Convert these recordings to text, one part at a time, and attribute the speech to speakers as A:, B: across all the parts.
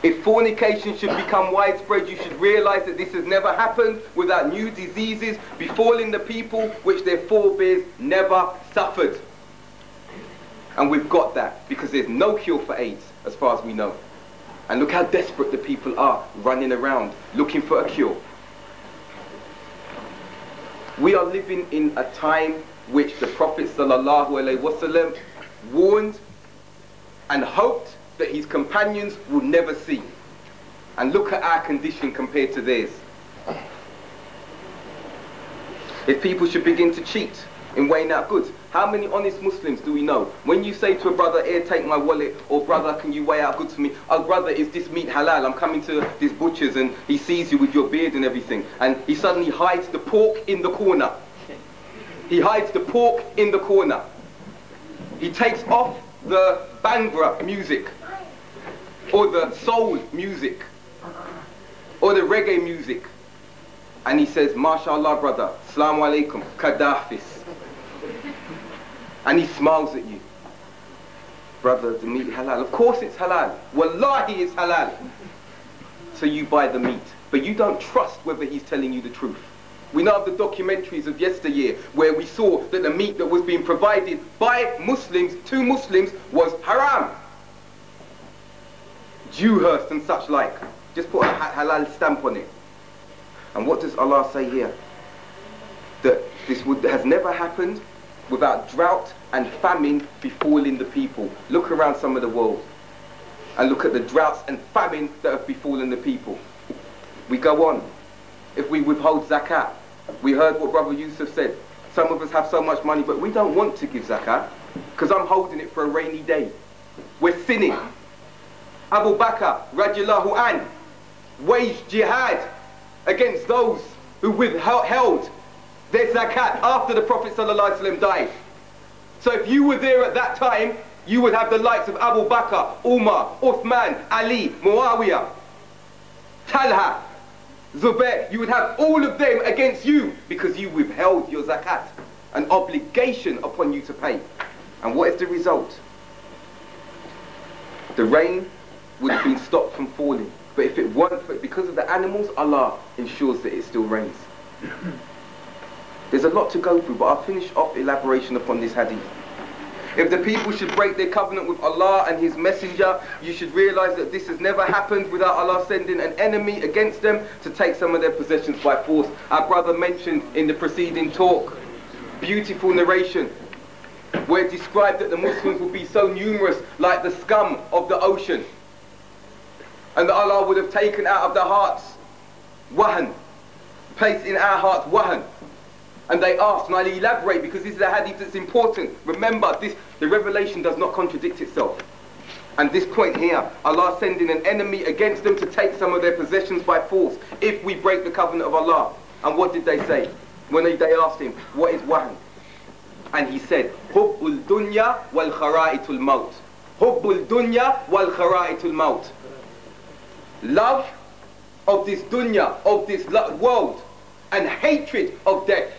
A: If fornication should become widespread, you should realize that this has never happened without new diseases befalling the people which their forebears never suffered. And we've got that because there's no cure for AIDS as far as we know. And look how desperate the people are running around looking for a cure. We are living in a time which the Prophet ﷺ warned and hoped that his companions would never see. And look at our condition compared to theirs. If people should begin to cheat in weighing out goods, how many honest Muslims do we know? When you say to a brother, here, take my wallet, or brother, can you weigh out goods for me? Oh brother, is this meat halal? I'm coming to this butcher's and he sees you with your beard and everything. And he suddenly hides the pork in the corner. He hides the pork in the corner. He takes off the Bhangra music, or the soul music, or the reggae music. And he says, MashaAllah brother, Assalamu alaikum, Kadafis. And he smiles at you. Brother, the meat halal. Of course it's halal. Wallahi it's halal. So you buy the meat. But you don't trust whether he's telling you the truth. We know of the documentaries of yesteryear where we saw that the meat that was being provided by Muslims to Muslims was haram. Dewhurst and such like. Just put a halal stamp on it. And what does Allah say here? That this has never happened without drought and famine befalling the people. Look around some of the world and look at the droughts and famine that have befallen the people. We go on. If we withhold zakat, we heard what Brother Yusuf said. Some of us have so much money, but we don't want to give zakat because I'm holding it for a rainy day. We're sinning. Abu Bakr, radiallahu an, waged jihad against those who withheld their zakat after the Prophet ﷺ died. So if you were there at that time, you would have the likes of Abu Bakr, Umar, Uthman, Ali, Muawiyah, Talha, Zubair. You would have all of them against you because you withheld your zakat, an obligation upon you to pay. And what is the result? The rain would have been stopped from falling. But if it weren't for, because of the animals, Allah ensures that it still rains. There's a lot to go through, but I'll finish off elaboration upon this hadith. If the people should break their covenant with Allah and His Messenger, you should realize that this has never happened without Allah sending an enemy against them to take some of their possessions by force. Our brother mentioned in the preceding talk, beautiful narration, where it described that the Muslims will be so numerous like the scum of the ocean. And that Allah would have taken out of their hearts wahan, placed in our hearts wahan. And they asked, and I'll elaborate because this is a hadith that's important. Remember, the revelation does not contradict itself. And this point here, Allah sending an enemy against them to take some of their possessions by force if we break the covenant of Allah. And what did they say? When they asked him, what is wahan? And he said, Hubbul dunya wal khara'itul maut. Hubbul dunya wal khara'itul maut. Love of this dunya, of this world, and hatred of death.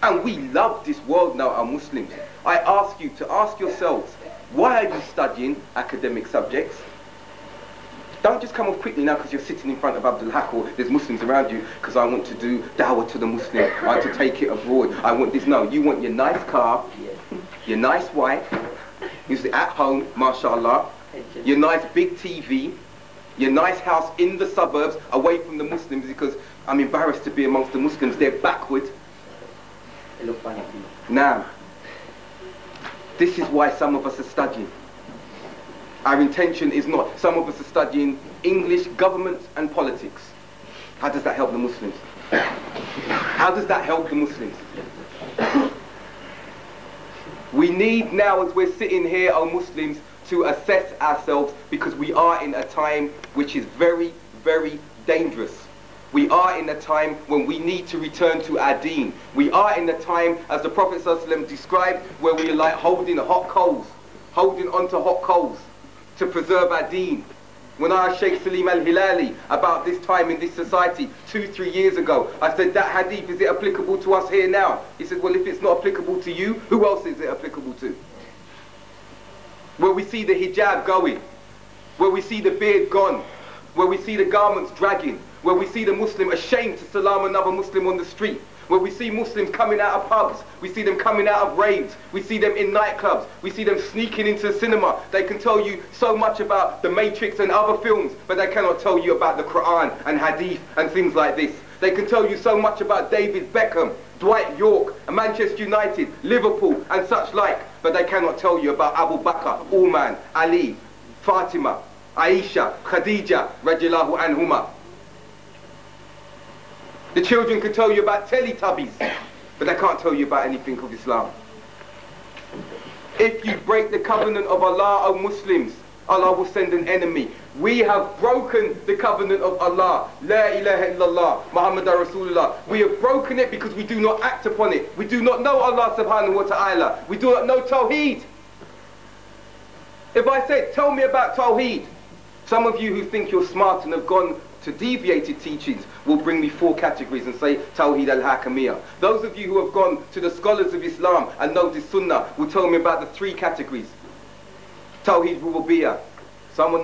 A: And we love this world now, our Muslims. I ask you to ask yourselves, why are you studying academic subjects? Don't just come off quickly now because you're sitting in front of Abdul Haq or there's Muslims around you because I want to do dawah to the Muslim, I want to take it abroad, I want this. No, you want your nice car, your nice wife, you sit at home, mashallah, your nice big TV, your nice house in the suburbs away from the Muslims because I'm embarrassed to be amongst the Muslims, they're backward. Now, this is why some of us are studying. Our intention is not, some of us are studying English, government and politics. How does that help the Muslims? How does that help the Muslims? We need now, as we're sitting here, O Muslims, to assess ourselves because we are in a time which is very, very dangerous. We are in a time when we need to return to our deen. We are in a time, as the Prophet ﷺ described, where we are like holding hot coals, holding onto hot coals to preserve our deen. When I asked Sheikh Salim al-Hilali about this time in this society 2-3 years ago, I said, that hadith, is it applicable to us here now? He said, well, if it's not applicable to you, who else is it applicable to? Where we see the hijab going, where we see the beard gone, where we see the garments dragging, where we see the Muslim ashamed to salam another Muslim on the street, where we see Muslims coming out of pubs, we see them coming out of raves, we see them in nightclubs, we see them sneaking into the cinema. They can tell you so much about the Matrix and other films, but they cannot tell you about the Quran and Hadith and things like this. They can tell you so much about David Beckham, Dwight York, Manchester United, Liverpool and such like, but they cannot tell you about Abu Bakr, Uman, Ali, Fatima, Aisha, Khadija, radiallahu anhuma. The children can tell you about Teletubbies, but they can't tell you about anything of Islam. If you break the covenant of Allah, O Muslims, Allah will send an enemy. We have broken the covenant of Allah. La ilaha illallah, Muhammadan Rasulullah. We have broken it because we do not act upon it. We do not know Allah subhanahu wa ta'ala. We do not know Tawheed. If I said, tell me about Tawheed, some of you who think you're smart and have gone to deviated teachings will bring me 4 categories and say Tawheed al-Hakamiyah. Those of you who have gone to the scholars of Islam and know the Sunnah will tell me about the 3 categories. Tawheed Rububiyyah. Someone